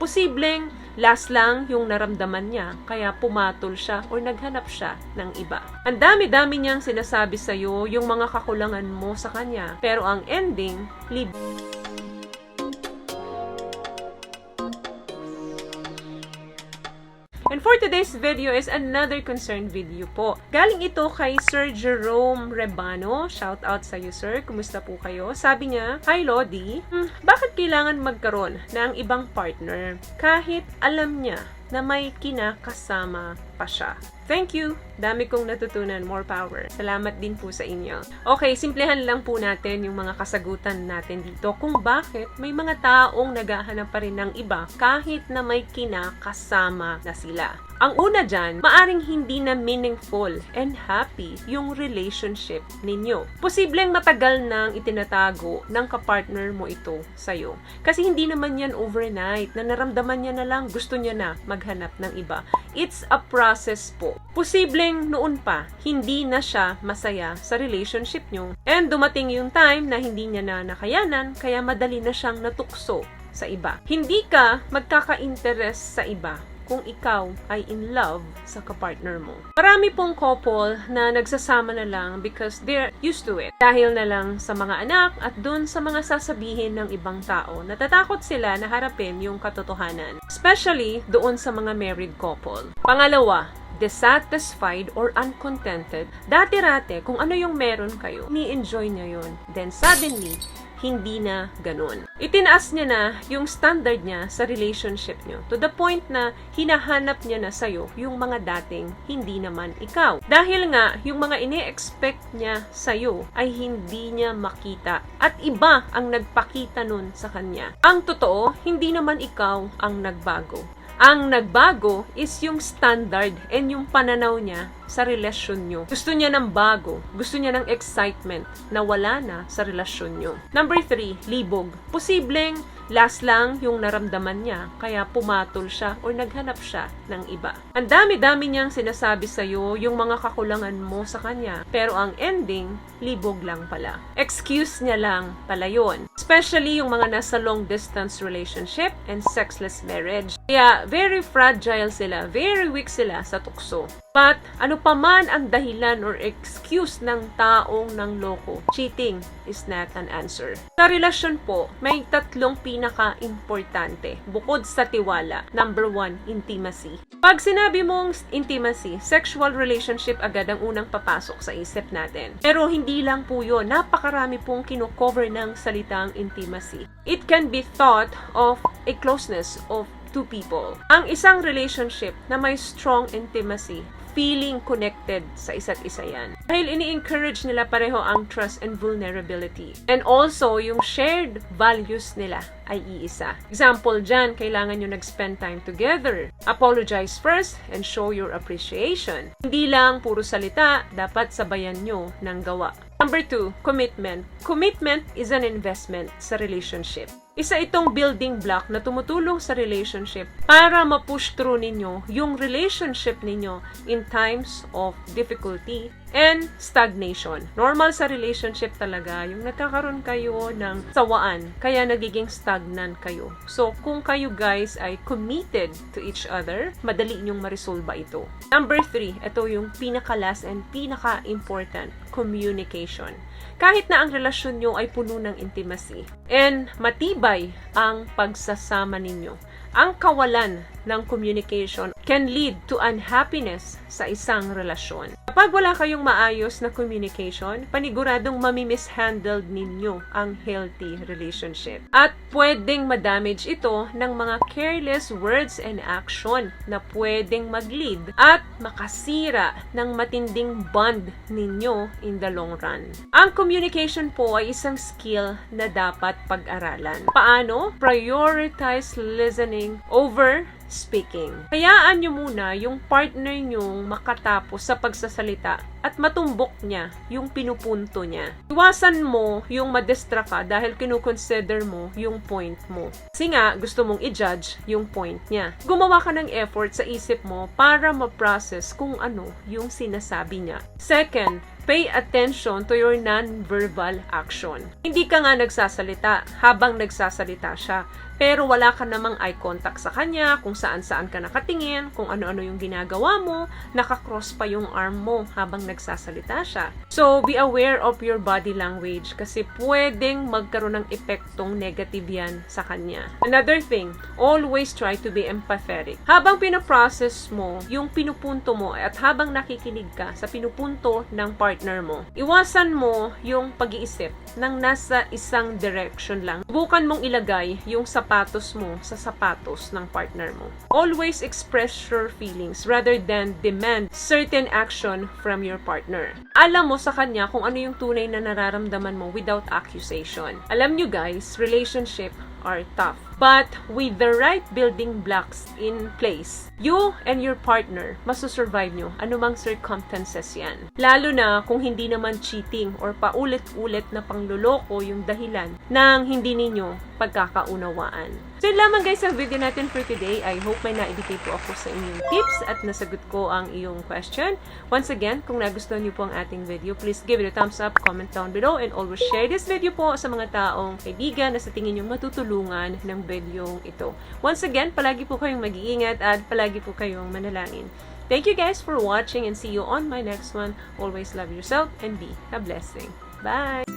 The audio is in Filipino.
Posibleng last lang yung naramdaman niya, kaya pumatol siya o naghanap siya ng iba. Ang dami-dami niyang sinasabi sa'yo yung mga kakulangan mo sa kanya, pero ang ending, And for today's video is another concern video po. Galing ito kay Sir Jerome Rebano. Shout out sa iyo, sir. Kumusta po kayo? Sabi niya, Hi Lodi, bakit kailangan magkaroon ng ibang partner kahit alam niya na may kinakasama pa siya? Thank you! Dami kong natutunan. More power. Salamat din po sa inyo. Okay, simplehan lang po natin yung mga kasagutan natin dito kung bakit may mga taong naghahanap pa rin ng iba kahit na may kinakasama na sila. Ang una dyan, maaring hindi na meaningful and happy yung relationship ninyo. Posibleng matagal nang itinatago ng kapartner mo ito sa'yo. Kasi hindi naman yan overnight na naramdaman niya na lang gusto niya na maghanap ng iba. It's a process po. Posibleng noon pa, hindi na siya masaya sa relationship nyo. And dumating yung time na hindi niya na nakayanan, kaya madali na siyang natukso sa iba. Hindi ka magkaka-interest sa iba kung ikaw ay in love sa kapartner mo. Marami pong couple na nagsasama na lang because they're used to it. Dahil na lang sa mga anak at dun sa mga sasabihin ng ibang tao, natatakot sila na harapin yung katotohanan. Especially doon sa mga married couple. Pangalawa, dissatisfied or uncontented. Dati-rate, kung ano yung meron kayo, ni-enjoy niya yun. Then suddenly, hindi na ganun. Itinaas niya na yung standard niya sa relationship niyo to the point na hinahanap niya na sa'yo yung mga dating hindi naman ikaw. Dahil nga, yung mga ini-expect niya sa'yo ay hindi niya makita at iba ang nagpakita nun sa kanya. Ang totoo, hindi naman ikaw ang nagbago. Ang nagbago is yung standard and yung pananaw niya sa relasyon nyo. Gusto niya ng bago. Gusto niya ng excitement na wala na sa relasyon nyo. Number 3, libog. Posibleng last lang yung naramdaman niya, kaya pumatol siya o naghanap siya ng iba. Ang dami-dami niyang sinasabi sa'yo yung mga kakulangan mo sa kanya, pero ang ending, libog lang pala. Excuse niya lang pala yun. Especially yung mga nasa long-distance relationship and sexless marriage. Kaya very fragile sila, very weak sila sa tukso. But ano pa man ang dahilan or excuse ng taong ng loko, cheating is not an answer. Sa relasyon po, may tatlong pinaka-importante bukod sa tiwala. Number 1, intimacy. Pag sinabi mong intimacy, sexual relationship agad ang unang papasok sa isip natin. Pero hindi lang po yun. Napakarami pong kino-cover ng salitang intimacy. It can be thought of a closeness of two people. Ang isang relationship na may strong intimacy, feeling connected sa isa't isa yan. Dahil ini-encourage nila pareho ang trust and vulnerability. And also, yung shared values nila ay iisa. Example dyan, kailangan nyo nag-spend time together. Apologize first and show your appreciation. Hindi lang puro salita, dapat sabayan nyo ng gawa. Number 2, commitment. Commitment is an investment sa relationship. Isa itong building block na tumutulong sa relationship para ma-push through ninyo yung relationship ninyo in times of difficulty and stagnation. Normal sa relationship talaga yung nagkakaroon kayo ng sawaan, kaya nagiging stagnant kayo. So, kung kayo guys ay committed to each other, madali nyong marisolba ito. Number 3, ito yung pinaka-last and pinaka-important, communication. Kahit na ang relasyon nyo ay puno ng intimacy and matibay ang pagsasama ninyo, ang kawalan ng communication can lead to unhappiness sa isang relasyon. Kapag wala kayong maayos na communication, paniguradong mami-mishandled ninyo ang healthy relationship. At pwedeng madamage ito ng mga careless words and action na pwedeng mag-lead at makasira ng matinding bond ninyo in the long run. Ang communication po ay isang skill na dapat pag-aralan. Paano? Prioritize listening over speaking. Hayaan nyo muna yung partner nyong makatapos sa pagsasalita at matumbok niya yung pinupunto niya. Iwasan mo yung madistract ka dahil kinukonsider mo yung point mo. Kasi nga, gusto mong i-judge yung point niya. Gumawa ka ng effort sa isip mo para ma-process kung ano yung sinasabi niya. Second, pay attention to your non-verbal action. Hindi ka nga nagsasalita habang nagsasalita siya. pero wala ka namang eye contact sa kanya, kung saan-saan ka nakatingin, kung ano-ano yung ginagawa mo, nakakross pa yung arm mo habang nagsasalita siya. So, be aware of your body language kasi pwedeng magkaroon ng epektong negative yan sa kanya. Another thing, always try to be empathetic. Habang pinaprocess mo yung pinupunto mo at habang nakikinig ka sa pinupunto ng partner mo, iwasan mo yung pag-iisip ng nasa isang direction lang. Subukan mong ilagay yung sapatos mo sa sapatos ng partner mo. Always express your feelings rather than demand certain action from your partner. Alam mo sa kanya kung ano yung tunay na nararamdaman mo without accusation. Alam nyo guys, relationship are tough. But with the right building blocks in place, you and your partner masusurvive nyo anumang circumstances yan. Lalo na kung hindi naman cheating or paulit-ulit na pangluloko yung dahilan ng hindi ninyo pagkakaunawaan. So yun lamang guys ang video natin for today. I hope may naibigay po ako sa inyong tips at nasagot ko ang iyong question. Once again, kung nagustuhan niyo po ang ating video, please give it a thumbs up, comment down below, and always share this video po sa mga taong kaibigan na sa tingin nyo matutulungan ng video ito. Once again, palagi po kayong mag-iingat at palagi po kayong manalangin. Thank you guys for watching and see you on my next one. Always love yourself and be a blessing. Bye!